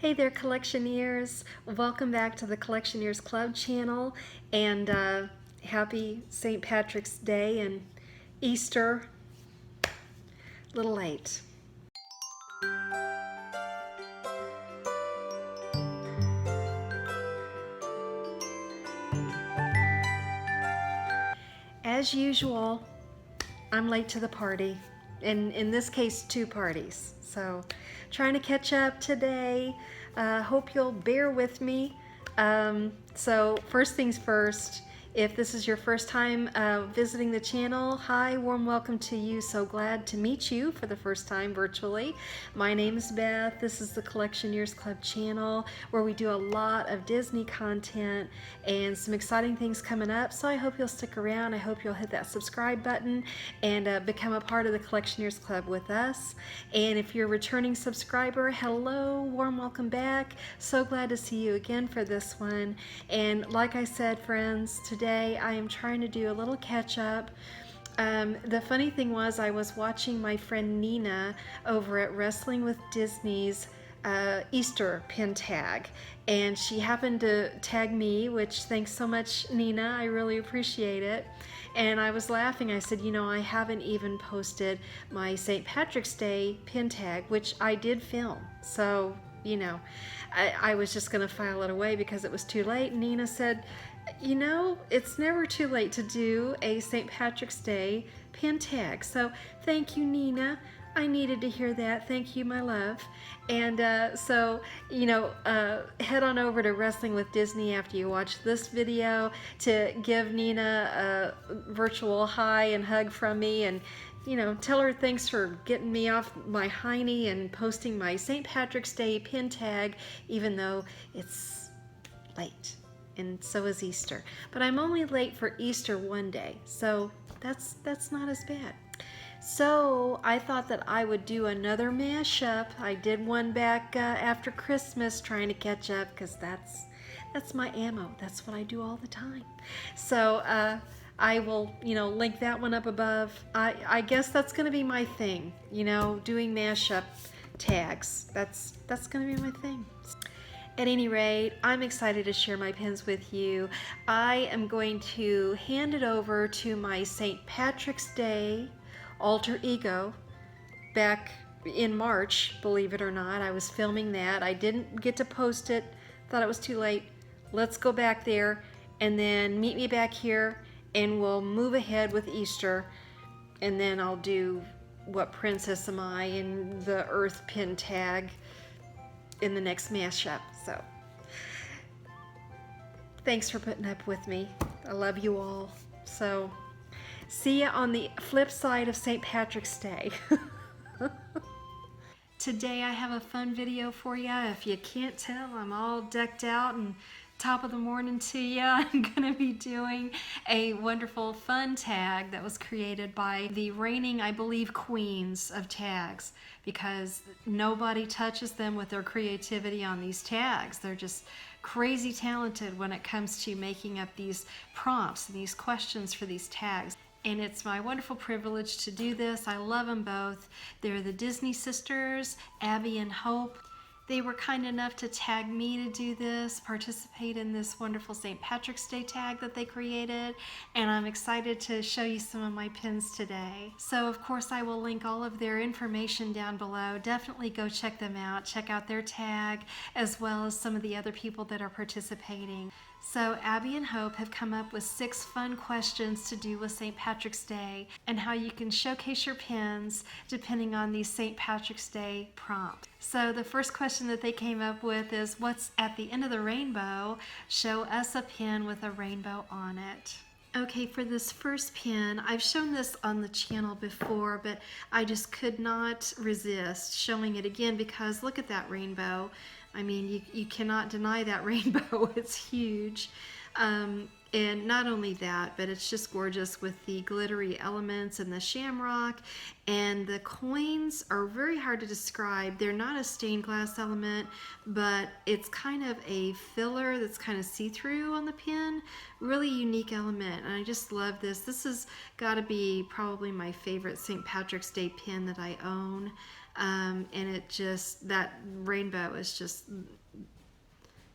Hey there, Collectionears. Welcome back to the Collectionears Club channel, and happy St. Patrick's Day and Easter. A little late. As usual, I'm late to the party, and in this case, 2 parties. So, trying to catch up today. Hope you'll bear with me. So, first things first, if this is your first time visiting the channel, hi, warm welcome to you. So glad to meet you for the first time virtually. My name is Beth. This is the Collectionears Club channel where we do a lot of Disney content and some exciting things coming up. So I hope you'll stick around. I hope you'll hit that subscribe button and become a part of the Collectionears Club with us. And if you're a returning subscriber, hello, warm welcome back. So glad to see you again for this one. And like I said, friends, today I am trying to do a little catch up. The funny thing was I was watching my friend Nina over at Wrestling with Disney's Easter Pin Tag, and she happened to tag me, which thanks so much, Nina. I really appreciate it. And I was laughing. I said, you know, I haven't even posted my St. Patrick's Day pin tag, which I did film. So, you know, I was just going to file it away because it was too late. And Nina said, you know, it's never too late to do a St. Patrick's Day pin tag. So thank you, Nina. I needed to hear that. Thank you, my love. And so, you know, head on over to Wrestling with Disney after you watch this video to give Nina a virtual hi and hug from me, and you know, tell her thanks for getting me off my hiney and posting my St. Patrick's Day pin tag, even though it's late. And so is Easter. But I'm only late for Easter one day, so that's not as bad. So I thought that I would do another mashup. I did one back after Christmas trying to catch up because that's my ammo. That's what I do all the time. So I will, you know, link that one up above. I guess that's going to be my thing, you know, doing mashup tags. That's going to be my thing. At any rate, I'm excited to share my pins with you. I am going to hand it over to my St. Patrick's Day alter ego back in March, believe it or not. I was filming that. I didn't get to post it. Thought it was too late. Let's go back there and then meet me back here and we'll move ahead with Easter, and then I'll do What Princess Am I in the Earth pin tag in the next mashup. So thanks for putting up with me. I love you all. So see ya on the flip side of St. Patrick's Day. Today I have a fun video for you. If you can't tell, I'm all decked out and top of the morning to you. I'm going to be doing a wonderful fun tag that was created by the reigning, I believe, queens of tags, because nobody touches them with their creativity on these tags. They're just crazy talented when it comes to making up these prompts and these questions for these tags. And it's my wonderful privilege to do this. I love them both. They're the Disney sisters, Abby and Hope. They were kind enough to tag me to do this, participate in this wonderful St. Patrick's Day tag that they created, and I'm excited to show you some of my pins today. So of course I will link all of their information down below. Definitely go check them out, check out their tag, as well as some of the other people that are participating. So Abby and Hope have come up with 6 fun questions to do with St. Patrick's Day and how you can showcase your pins depending on these St. Patrick's Day prompts. So the first question that they came up with is, what's at the end of the rainbow? Show us a pin with a rainbow on it. Okay, for this first pin, I've shown this on the channel before, but I just could not resist showing it again because look at that rainbow. I mean, you cannot deny that rainbow. It's huge. And not only that, but it's just gorgeous with the glittery elements and the shamrock. And the coins are very hard to describe. They're not a stained glass element, but it's kind of a filler that's kind of see-through on the pin. Really unique element, and I just love this. This has got to be probably my favorite St. Patrick's Day pin that I own. And it just, that rainbow is just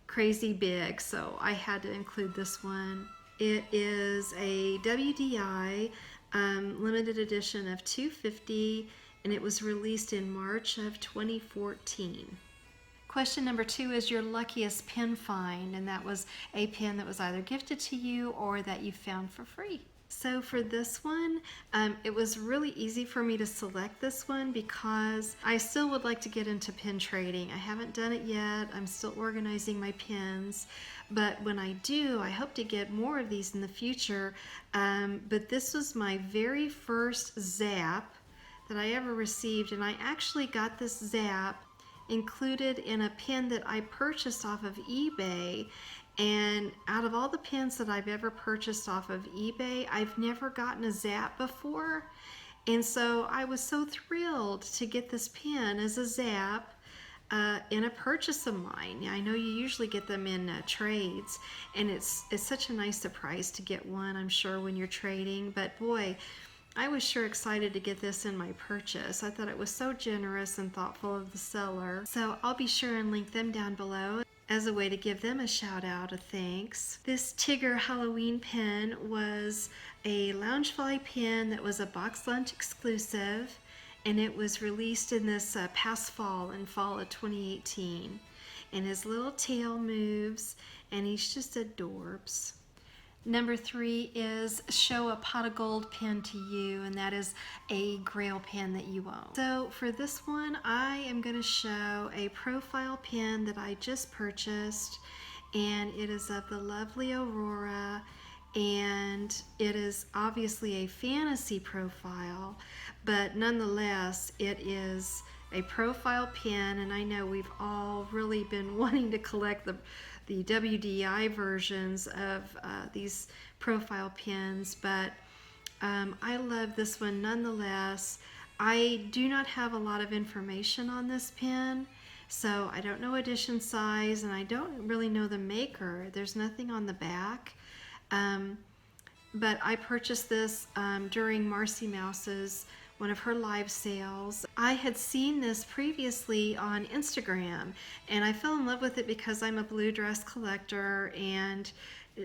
crazy big, so I had to include this one. It is a WDI limited edition of 250, and it was released in March of 2014. Question number 2 is your luckiest pin find, and that was a pin that was either gifted to you or that you found for free. So for this one, it was really easy for me to select this one because I still would like to get into pin trading. I haven't done it yet. I'm still organizing my pins, but when I do, I hope to get more of these in the future. But this was my very first Zap that I ever received, and I actually got this Zap included in a pin that I purchased off of eBay. And out of all the pins that I've ever purchased off of eBay, I've never gotten a Zap before. And so I was so thrilled to get this pin as a Zap in a purchase of mine. I know you usually get them in trades, and it's such a nice surprise to get one, I'm sure, when you're trading. But boy, I was sure excited to get this in my purchase. I thought it was so generous and thoughtful of the seller. So I'll be sure and link them down below as a way to give them a shout out of thanks. This Tigger Halloween pin was a Loungefly pin that was a box lunch exclusive, and it was released in this past fall, in fall of 2018. And his little tail moves, and he's just adorbs. Number 3 is show a pot of gold pin to you, and that is a grail pin that you own. So for this one, I am going to show a profile pin that I just purchased, and it is of the lovely Aurora, and it is obviously a fantasy profile, but nonetheless it is a profile pin, and I know we've all really been wanting to collect the WDI versions of these profile pins, but I love this one nonetheless. I do not have a lot of information on this pin, so I don't know edition size, and I don't really know the maker. There's nothing on the back, but I purchased this during Marcy Mouse's one of her live sales. I had seen this previously on Instagram, and I fell in love with it because I'm a blue dress collector, and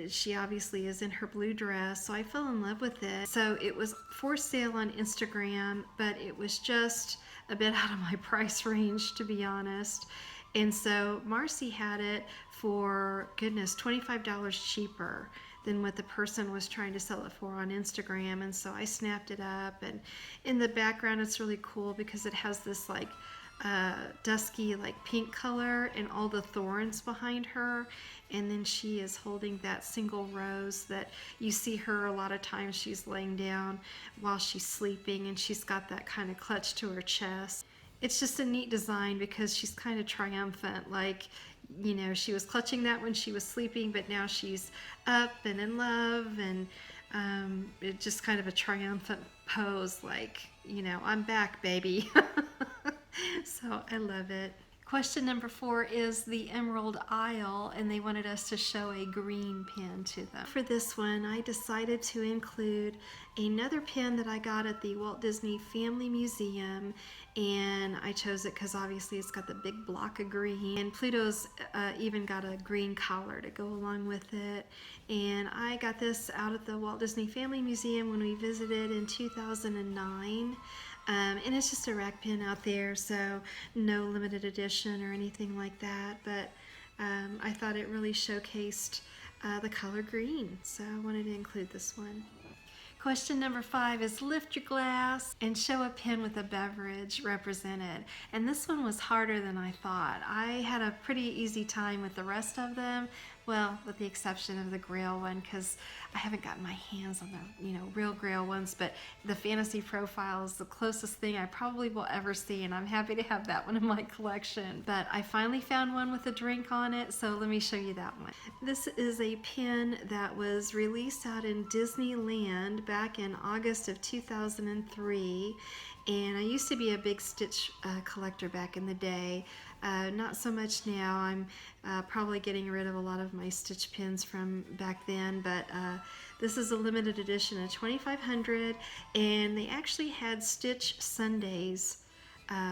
she obviously is in her blue dress, so I fell in love with it. So it was for sale on Instagram, but it was just a bit out of my price range, to be honest. And so Marcy had it for, goodness, $25 cheaper than what the person was trying to sell it for on Instagram. And so I snapped it up, and in the background it's really cool because it has this like dusky like pink color and all the thorns behind her, and then she is holding that single rose that you see her a lot of times. She's laying down while she's sleeping, and she's got that kind of clutch to her chest. It's just a neat design because she's kind of triumphant, like, you know, she was clutching that when she was sleeping, but now she's up and in love, and it's just kind of a triumphant pose, like, you know, I'm back, baby. So I love it. Question number 4 is the Emerald Isle, and they wanted us to show a green pin to them. For this one, I decided to include another pin that I got at the Walt Disney Family Museum, and I chose it because obviously it's got the big block of green, and Pluto's even got a green collar to go along with it. And I got this out at the Walt Disney Family Museum when we visited in 2009. And it's just a rack pin out there, so no limited edition or anything like that, but I thought it really showcased the color green, so I wanted to include this one. Question number 5 is lift your glass and show a pin with a beverage represented. And this one was harder than I thought. I had a pretty easy time with the rest of them, well, with the exception of the Grail one, because I haven't gotten my hands on the, you know, real Grail ones, but the fantasy profile is the closest thing I probably will ever see, and I'm happy to have that one in my collection. But I finally found one with a drink on it, so let me show you that one. This is a pin that was released out in Disneyland back in August of 2003, and I used to be a big Stitch collector back in the day. Not so much now. I'm probably getting rid of a lot of my Stitch pins from back then, but this is a limited edition of 2500, and they actually had Stitch Sundays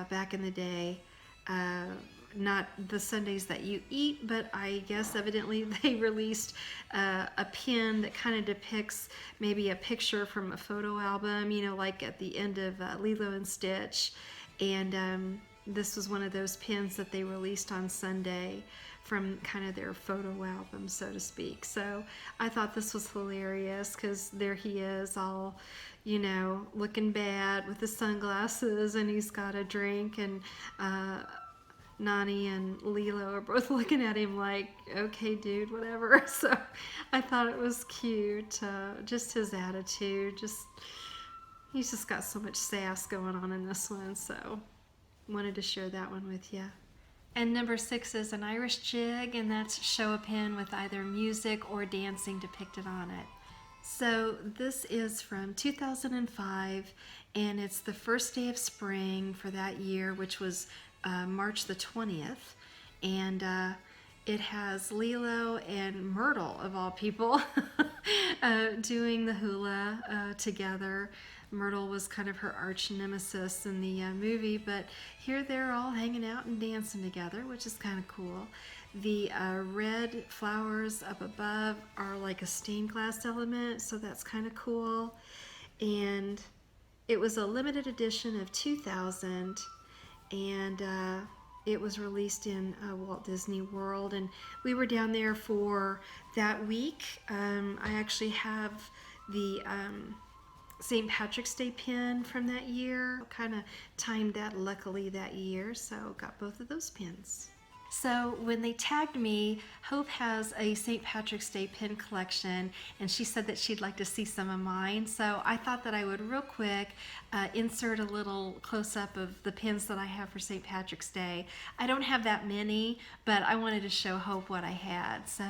back in the day. Not the Sundays that you eat, but I guess evidently they released a pin that kind of depicts maybe a picture from a photo album, you know, like at the end of Lilo and Stitch. And this was one of those pins that they released on Sunday from kind of their photo album, so to speak. So I thought this was hilarious because there he is all, you know, looking bad with his sunglasses, and he's got a drink, and Nani and Lilo are both looking at him like, okay, dude, whatever. So I thought it was cute. Just his attitude. He's just got so much sass going on in this one. So wanted to share that one with you. And number 6 is an Irish jig, and that's show a pin with either music or dancing depicted on it. So this is from 2005, and it's the first day of spring for that year, which was March the 20th, and it has Lilo and Myrtle, of all people, doing the hula together. Myrtle was kind of her arch nemesis in the movie, but here they're all hanging out and dancing together, which is kind of cool. The red flowers up above are like a stained glass element, so that's kind of cool. And it was a limited edition of 2000, and it was released in Walt Disney World, and we were down there for that week. I actually have the St. Patrick's Day pin from that year. Kind of timed that luckily that year, so got both of those pins. So when they tagged me, Hope has a St. Patrick's Day pin collection, and she said that she'd like to see some of mine. So I thought that I would real quick insert a little close-up of the pins that I have for St. Patrick's Day. I don't have that many, but I wanted to show Hope what I had. So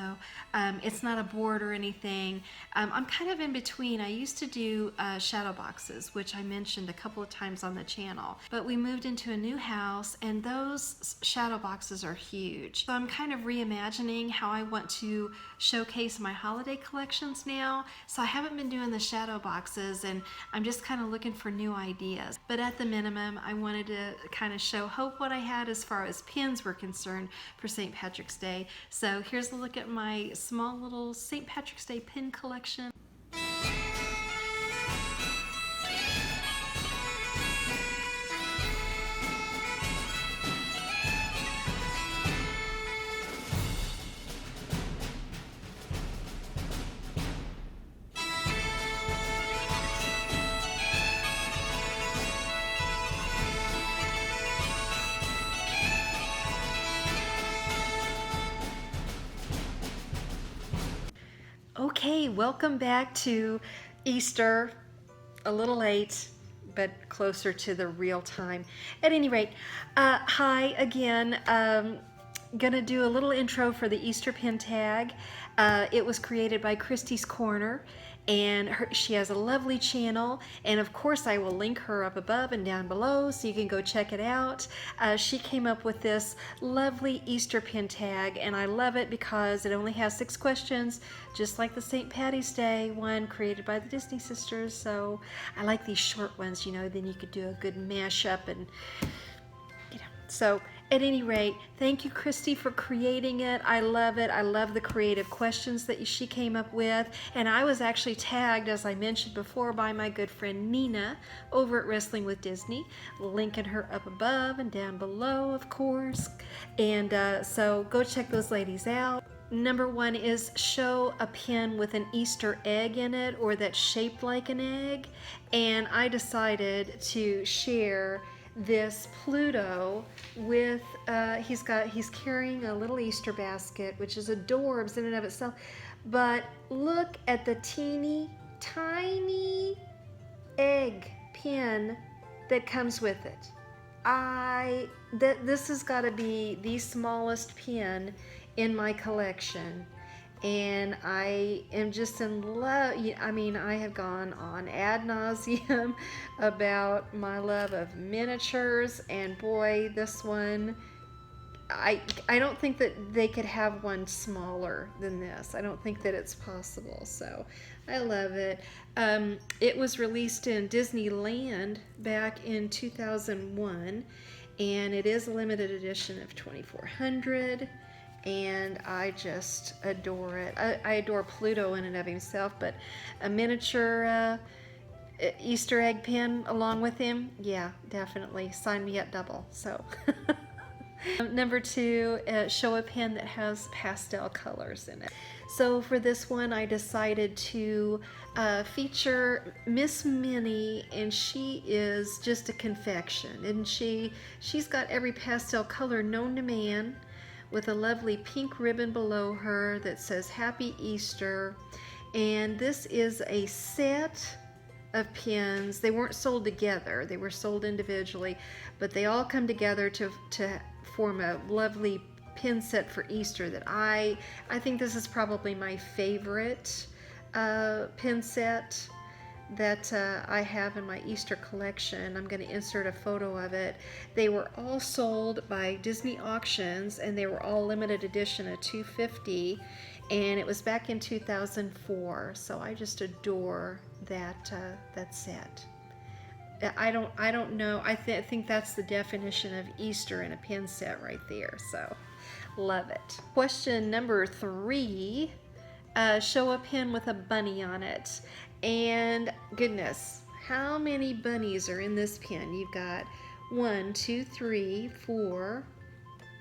it's not a board or anything. I'm kind of in between. I used to do shadow boxes, which I mentioned a couple of times on the channel, but we moved into a new house, and those shadow boxes are huge. So I'm kind of reimagining how I want to showcase my holiday collections now. So I haven't been doing the shadow boxes, and I'm just kind of looking for new ideas. But at the minimum, I wanted to kind of show Hope what I had as far as pins were concerned for St. Patrick's Day. So here's a look at my small little St. Patrick's Day pin collection. Okay, welcome back to Easter. A little late, but closer to the real time. At any rate, hi again. Gonna do a little intro for the Easter Pin Tag. It was created by Christy's Corner, and she has a lovely channel, and of course I will link her up above and down below so you can go check it out. She came up with this lovely Easter Pin Tag, and I love it because it only has 6 questions, just like the St. Patty's Day one created by the Disney Sisters. So I like these short ones, you know, then you could do a good mashup, and you know. So at any rate, thank you, Christy, for creating it. I love it. I love the creative questions that she came up with. And I was actually tagged, as I mentioned before, by my good friend Nina over at Wrestling with Disney. Linking her up above and down below, of course. And so go check those ladies out. Number 1 is show a pin with an Easter egg in it, or that's shaped like an egg. And I decided to share this Pluto with he's carrying a little Easter basket, which is adorbs in and of itself, but look at the teeny tiny egg pin that comes with it. This has got to be the smallest pin in my collection, and I am just in love. I mean, I have gone on ad nauseum about my love of miniatures, and boy, this one, I don't think that they could have one smaller than this. I don't think that it's possible. So I love it. It was released in Disneyland back in 2001, and it is a limited edition of 2,400. And I just adore it. I adore Pluto in and of himself, but a miniature Easter egg pin along with him, yeah, definitely sign me up double. So number 2, show a pin that has pastel colors in it. So for this one, I decided to feature Miss Minnie, and she is just a confection, and she's got every pastel color known to man, with a lovely pink ribbon below her that says Happy Easter. And this is a set of pins. They weren't sold together, they were sold individually, but they all come together to form a lovely pin set for Easter that I think this is probably my favorite pin set that I have in my Easter collection. I'm going to insert a photo of it. They were all sold by Disney Auctions, and they were all limited edition at $250, and it was back in 2004. So I just adore that set. I don't know. I think that's the definition of Easter in a pin set right there. So love it. Question number 3. Show a pin with a bunny on it. And goodness, how many bunnies are in this pin? You've got 1, 2, 3, 4,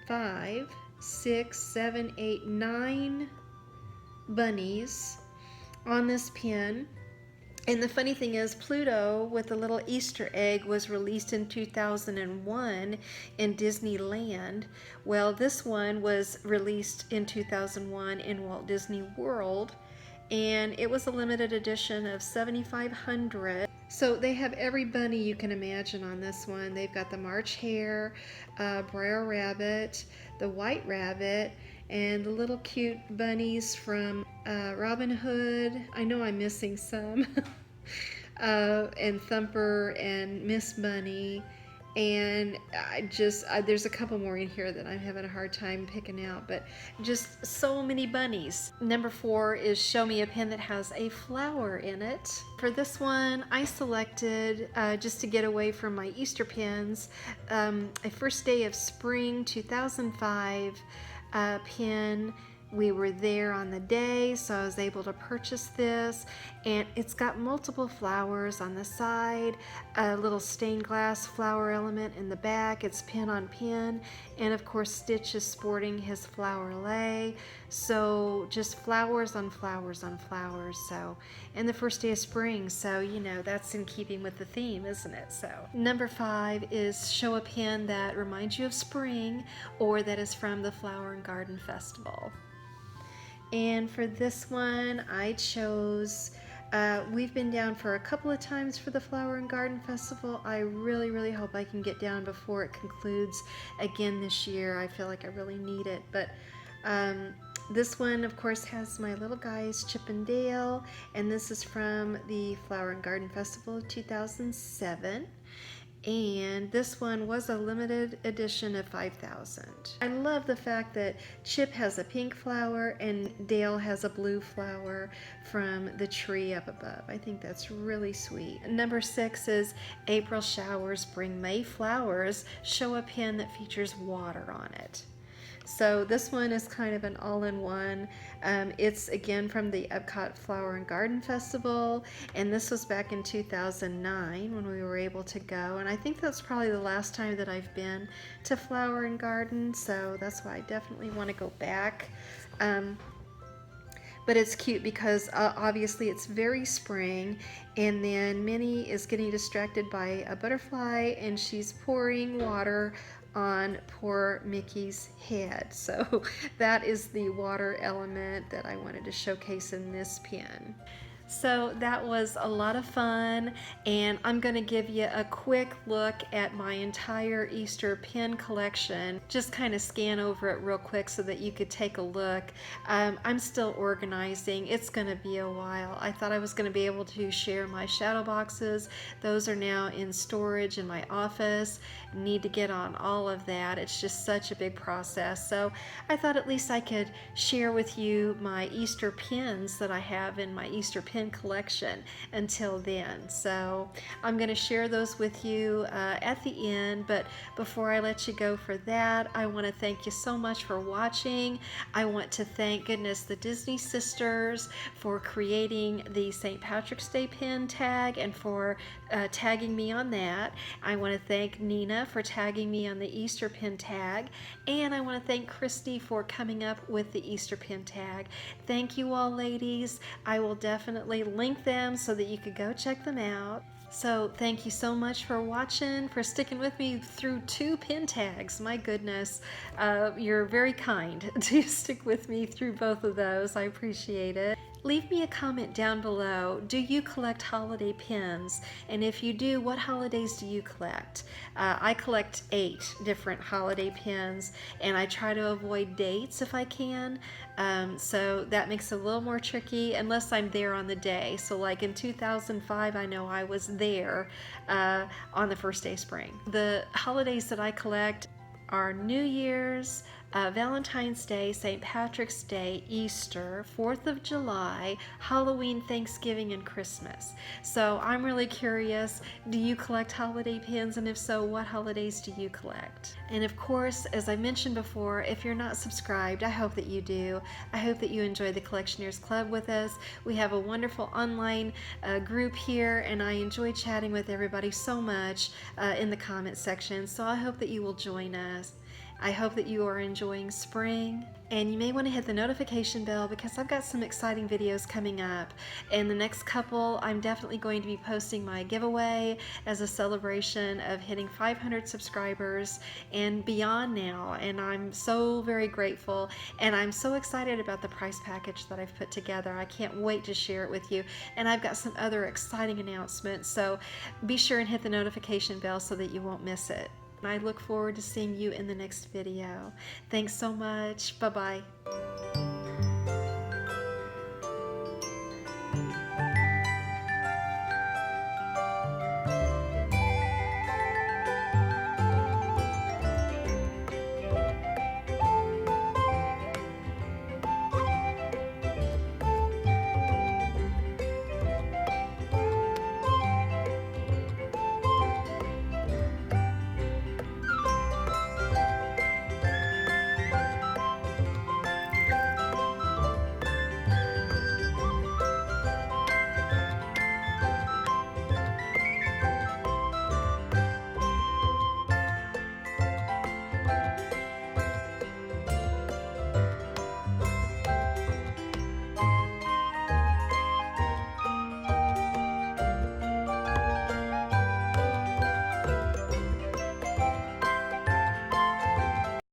5, 6, 7, 8, 9 bunnies on this pin. And the funny thing is, Pluto with the little Easter egg was released in 2001 in Disneyland. Well, this one was released in 2001 in Walt Disney World, and it was a limited edition of 7,500. So they have every bunny you can imagine on this one. They've got the March Hare, Brer Rabbit, the White Rabbit, and the little cute bunnies from Robin Hood. I know I'm missing some. And Thumper and Miss Bunny. And there's a couple more in here that I'm having a hard time picking out, but just so many bunnies. Number 4 is show me a pin that has a flower in it. For this one, I selected, just to get away from my Easter pins, a First Day of Spring 2005 pin. We were there on the day, so I was able to purchase this, and it's got multiple flowers on the side, a little stained glass flower element in the back. It's pin on pin, and of course Stitch is sporting his flower lei, so just flowers on flowers on flowers. So, and the first day of spring, so you know that's in keeping with the theme, isn't it? So number 5 is show a pin that reminds you of spring or that is from the Flower and Garden Festival. And for this one, I chose, we've been down for a couple of times for the Flower and Garden Festival. I really, really hope I can get down before it concludes again this year. I feel like I really need it. But this one, of course, has my little guys, Chip and Dale, and this is from the Flower and Garden Festival of 2007. And this one was a limited edition of 5,000. I love the fact that Chip has a pink flower and Dale has a blue flower from the tree up above. I think that's really sweet. Number 6 is April showers bring May flowers. Show a pin that features water on it. So this one is kind of an all-in-one. It's again from the Epcot Flower and Garden Festival, and this was back in 2009 when we were able to go, and I think that's probably the last time that I've been to Flower and Garden, so that's why I definitely want to go back. But it's cute because obviously it's very spring, and then Minnie is getting distracted by a butterfly and she's pouring water on poor Mickey's head. So that is the water element that I wanted to showcase in this pin. So that was a lot of fun, and I'm going to give you a quick look at my entire Easter pin collection. Just kind of scan over it real quick so that you could take a look. I'm still organizing. It's going to be a while. I thought I was going to be able to share my shadow boxes. Those are now in storage in my office. Need to get on all of that. It's just such a big process. So I thought at least I could share with you my Easter pins that I have in my Easter pin collection until then. So I'm going to share those with you at the end, but before I let you go for that, I want to thank you so much for watching. I want to thank goodness the Disney Sisters for creating the St. Patrick's Day pin tag and for tagging me on that. I want to thank Nina for tagging me on the Easter pin tag, and I want to thank Christy for coming up with the Easter pin tag. Thank you all, ladies. I will definitely link them so that you could go check them out. So thank you so much for watching, for sticking with me through 2 pin tags. My goodness, you're very kind to stick with me through both of those. I appreciate it. Leave me a comment down below. Do you collect holiday pins? And if you do, what holidays do you collect? I collect 8 different holiday pins, and I try to avoid dates if I can. So that makes it a little more tricky unless I'm there on the day. So like in 2005, I know I was there on the first day of spring. The holidays that I collect are New Year's, Valentine's Day, St. Patrick's Day, Easter, 4th of July, Halloween, Thanksgiving, and Christmas. So I'm really curious, do you collect holiday pins? And if so, what holidays do you collect? And of course, as I mentioned before, if you're not subscribed, I hope that you do. I hope that you enjoy the Collectionears Club with us. We have a wonderful online group here, and I enjoy chatting with everybody so much in the comment section. So I hope that you will join us. I hope that you are enjoying spring, and you may want to hit the notification bell because I've got some exciting videos coming up. In the next couple, I'm definitely going to be posting my giveaway as a celebration of hitting 500 subscribers and beyond now, and I'm so very grateful, and I'm so excited about the price package that I've put together. I can't wait to share it with you, and I've got some other exciting announcements, so be sure and hit the notification bell so that you won't miss it. I look forward to seeing you in the next video. Thanks so much. Bye-bye.